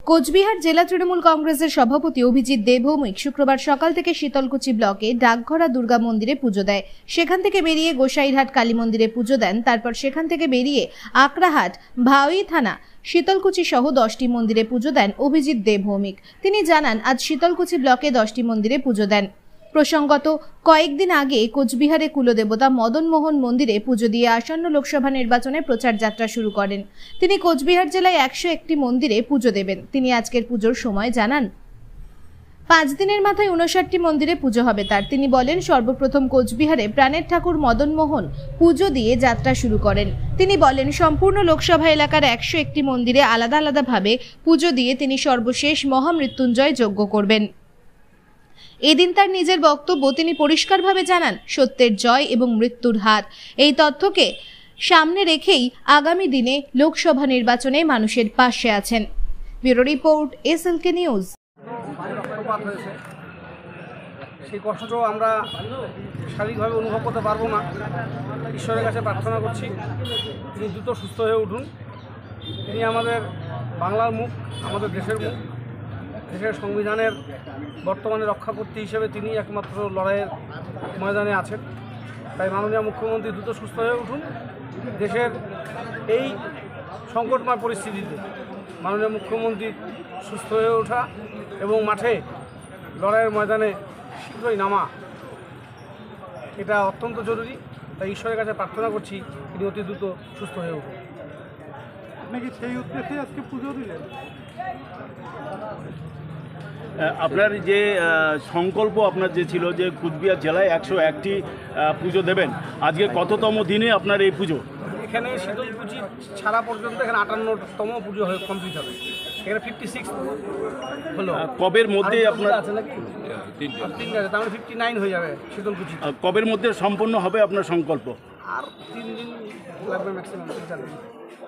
কোচবিহার জেলা তৃণমূল কংগ্রেসের সভাপতি অভিজিৎ দেবভৌমিক শুক্রবার সকাল থেকে শীতলকুচি ব্লকে ডাকঘরা দুর্গা মন্দিরে পুজো দেয়। সেখান থেকে বেরিয়ে গোসাইরহাট কালী মন্দিরে পুজো দেন। তারপর সেখান থেকে বেরিয়ে আকড়াহাট, ভাওই থানা, শীতলকুচি সহ 10টি মন্দিরে পুজো দেন অভিজিৎ দেবভৌমিক। তিনি জানান, আজ শীতলকুচি ব্লকে 10টি মন্দিরে পুজো দেন। প্রসঙ্গত, কয়েকদিন আগে কোচবিহারে কুলদেবতা মদন মোহন মন্দিরে পুজো দিয়ে আসন্ন লোকসভা নির্বাচনে প্রচার যাত্রা শুরু করেন। তিনি কোচবিহার জেলায় 101টি মন্দিরে পুজো দেবেন। তিনি আজকের পুজোর সময় জানান, 5 দিনের মাথায় 59টি মন্দিরে পুজো হবে তার। তিনি বলেন, সর্বপ্রথম কোচবিহারে প্রাণের ঠাকুর মদন মোহন পুজো দিয়ে যাত্রা শুরু করেন। তিনি বলেন, সম্পূর্ণ লোকসভা এলাকার 101টি মন্দিরে আলাদা আলাদাভাবে পুজো দিয়ে তিনি সর্বশেষ মহামৃত্যুঞ্জয় যজ্ঞ করবেন। এদিন তার নিজের বক্তব্য তিনি পরিষ্কারভাবে জানান, সত্যের জয় এবং মৃত্যুর হার। এই তথ্যকে সামনে রেখেই আগামী দিনে লোকসভা নির্বাচনে মানুষের পাশে আছেন। Bureau report, SLK news. সেই কষ্টটাও আমরা শারীরিকভাবে অনুভব করতে পারবো না। ঈশ্বরের কাছে প্রার্থনা করছি, তিনি দ্রুত সুস্থ হয়ে উঠুন। তিনি আমাদের বাংলার মুখ, আমাদের দেশের মুখ, দেশের সংবিধানের বর্তমানে রক্ষাকর্তা হিসেবে তিনি একমাত্র লড়াইয়ের ময়দানে আছেন। তাই মাননীয় মুখ্যমন্ত্রী দ্রুত সুস্থ হয়ে উঠুন। দেশের এই সংকটময় পরিস্থিতিতে মাননীয় মুখ্যমন্ত্রী সুস্থ হয়ে ওঠা এবং মাঠে লড়াইয়ের ময়দানে শীঘ্রই নামা, এটা অত্যন্ত জরুরি। তাই ঈশ্বরের কাছে প্রার্থনা করছি, তিনি অতি দ্রুত সুস্থ হয়ে উঠুন। আপনি কি সেই উদ্দেশ্যে আজকে পুজো দিলেন? আপনার যে সংকল্প আপনার যে ছিল যে কোচবিহার জেলায় 101টি পুজো দেবেন, আজকে কততম দিনে আপনার এই পুজো? এখানে শীতলকুচি ছাড়া পর্যন্ত এখানে 58তম পুজো হয়ে কমপ্লিট হবে। এখানে 56 হলো। কবের মধ্যে আপনার আছে নাকি? 3 আছে, তাহলে 59 হয়ে যাবে শীতলকুচি। কবের মধ্যে সম্পন্ন হবে আপনার সংকল্প? আর 3 দিন লাগবে ম্যাক্সিমাম।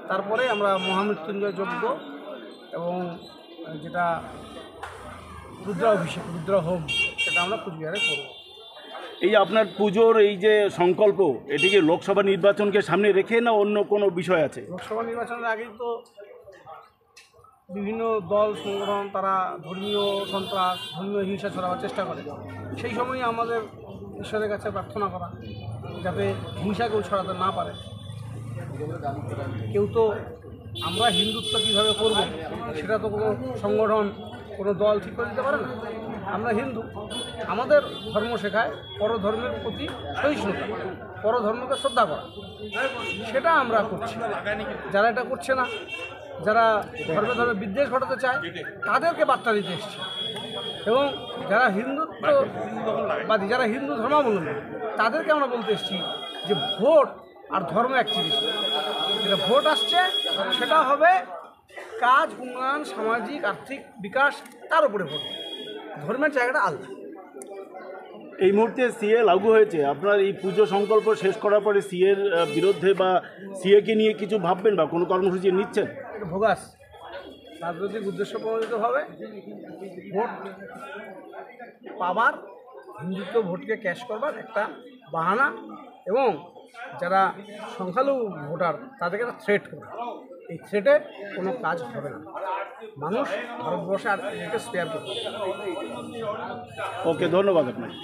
তারপরে আমরা মহামৃত্যুঞ্জয় যজ্ঞ এবং যেটা রুদ্রাভিষেক, রুদ্র হোম, সেটা আমরা কুচবিহারে করব। এই আপনার পুজোর এই যে সংকল্প, এটিকে লোকসভা নির্বাচনকে সামনে রেখে না অন্য কোনো বিষয় আছে? লোকসভা নির্বাচনের আগেই তো বিভিন্ন দল সংগঠন তারা ধর্মীয় সন্ত্রাস, ধর্মীয় হিংসা ছড়াবার চেষ্টা করে। সেই সময়ই আমাদের ঈশ্বরের কাছে প্রার্থনা করা, যাতে হিংসা কেউ ছড়াতে না পারে। কেউ তো আমরা হিন্দুত্ব কীভাবে করব সেটা তো কোনো সংগঠন, কোনো দল ঠিক করে দিতে পারে না। আমরা হিন্দু, আমাদের ধর্ম শেখায় পরধর্মের প্রতি সহিষ্ণুতা, পরধর্মকে শ্রদ্ধা করা। সেটা আমরা করছি। যারা এটা করছে না, যারা ধর্মে ধর্মে বিদ্বেষ ঘটাতে চায়, তাদেরকে বার্তা দিতে এসছে। এবং যারা হিন্দুত্ববাদী, যারা হিন্দু ধর্মাবলম্বী, তাদেরকে আমরা বলতে এসেছি যে ভোট আর ধর্ম এক জিনিস। যেটা ভোট আসছে সেটা হবে কাজ, উন্নয়ন, সামাজিক আর্থিক বিকাশ, তার উপরে ভোট। ধর্মের জায়গাটা আলাদা। এই মুহূর্তে সিএ লাগু হয়েছে, আপনার এই পুজো সংকল্প শেষ করার পরে সিএর বিরুদ্ধে বা সিএকে নিয়ে কিছু ভাববেন বা কোনো কর্মসূচি নিচ্ছেন? এটা ভোগাস, রাজনৈতিক উদ্দেশ্য প্রণোদিতভাবে ভোট পাবার, হিন্দুত্ব ভোটকে ক্যাশ করবার একটা বাহানা, এবং যারা সংখ্যালঘু ভোটার তাদেরকে একটা থ্রেট করে। এই থ্রেটে কোনো কাজ হবে না। মানুষ ভারতবর্ষে আর এটাকে স্পেয়ার করবে। ওকে, ধন্যবাদ আপনাকে।